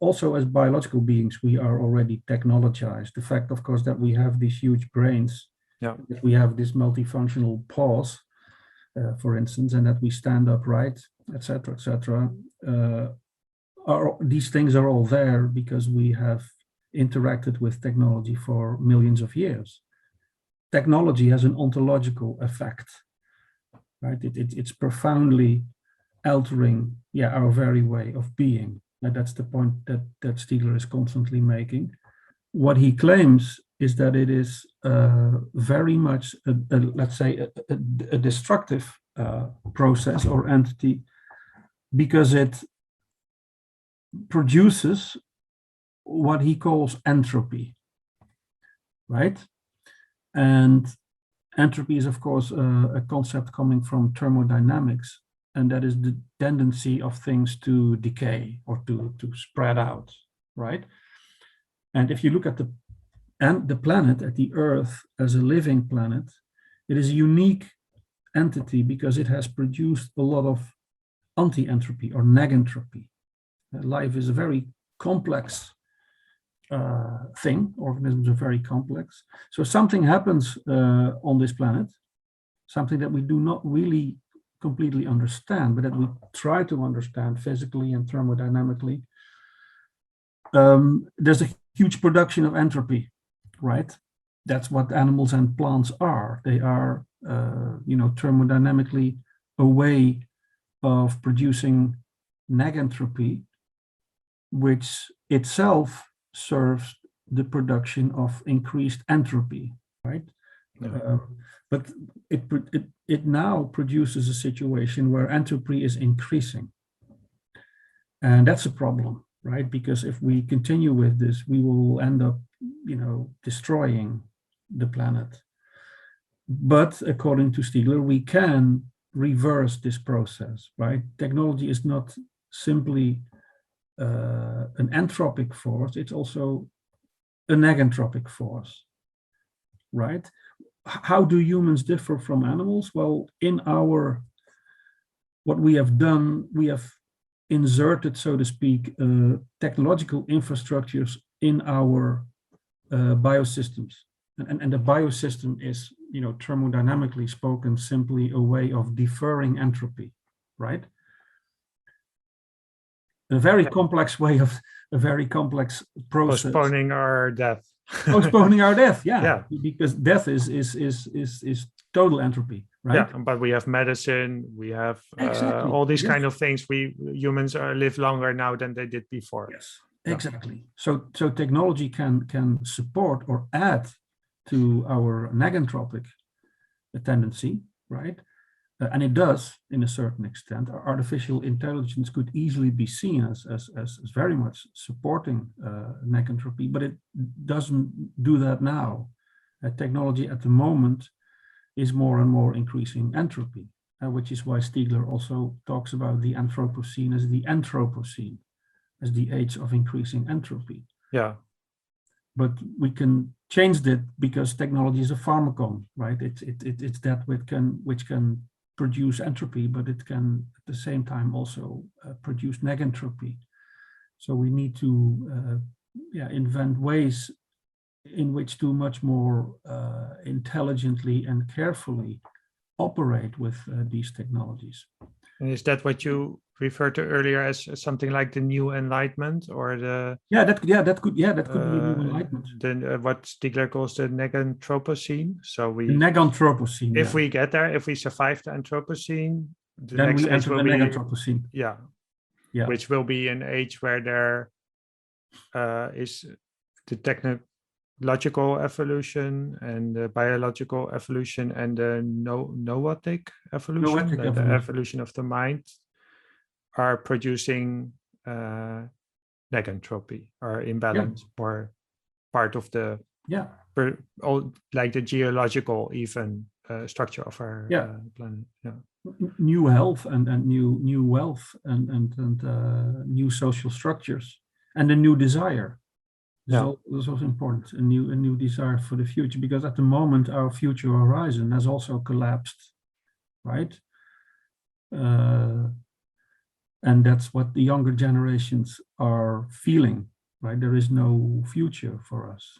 also as biological beings, we are already technologized. The fact, of course, that we have these huge brains, Yeah. that we have this multifunctional paws, for instance, and that we stand upright, etc., etc. These things are all there because we have interacted with technology for millions of years. Technology has an ontological effect, right? It's profoundly altering, our very way of being. And that's the point that Stiegler is constantly making. What he claims is that it is very much, let's say, a destructive process or entity, because it produces what he calls entropy, right? And entropy is, of course, a concept coming from thermodynamics, and that is the tendency of things to decay or to spread out, right? And if you look at the planet, at the Earth as a living planet, it is a unique entity because it has produced a lot of anti-entropy or negantropy. Life is a very complex thing. Organisms are very complex. So something happens on this planet, something that we do not really completely understand, but that we try to understand physically and thermodynamically. There's a huge production of entropy, right? That's what animals and plants are. They are, thermodynamically a way of producing negantropy, which itself serves the production of increased entropy, right? Yeah. But it now produces a situation where entropy is increasing. And that's a problem, right? Because if we continue with this, we will end up, destroying the planet. But according to Stiegler, we can reverse this process, right? Technology is not simply an entropic force, it's also a negantropic force, right? How do humans differ from animals? Well, what we have done, we have inserted, so to speak, technological infrastructures in our biosystems. And the biosystem is, thermodynamically spoken, simply a way of deferring entropy, right? A very complex way of a very complex process. Postponing our death. Postponing our death, yeah. Because death is total entropy, right? Yeah, but we have medicine, we have exactly. all these kind of things. Humans live longer now than they did before. Yes, exactly. So technology can support or add to our negantropic tendency, right? And it does, in a certain extent. Artificial intelligence could easily be seen as very much supporting negantropy, but it doesn't do that now. Technology at the moment is more and more increasing entropy, which is why Stiegler also talks about the Anthropocene as the Entropocene, as the age of increasing entropy. Yeah. But we can change that because technology is a pharmacon, right? It's that which can produce entropy, but it can at the same time also produce negantropy. So we need to invent ways in which to much more intelligently and carefully operate with these technologies. And is that what you referred to earlier as something like the new enlightenment, or the that could be new enlightenment. Then what Stiegler calls the Neganthropocene. So the Neganthropocene. If we get there, if we survive the Anthropocene, then we enter the Neganthropocene. Yeah, which will be an age where there is the technological evolution and the biological evolution and the noetic evolution, the evolution of the mind, are producing negantropy or imbalance, or part of the like the geological even structure of our planet. New health and new wealth and new social structures and a new desire. This is also important. A new desire for the future, because at the moment our future horizon has also collapsed, right? And that's what the younger generations are feeling, right? There is no future for us.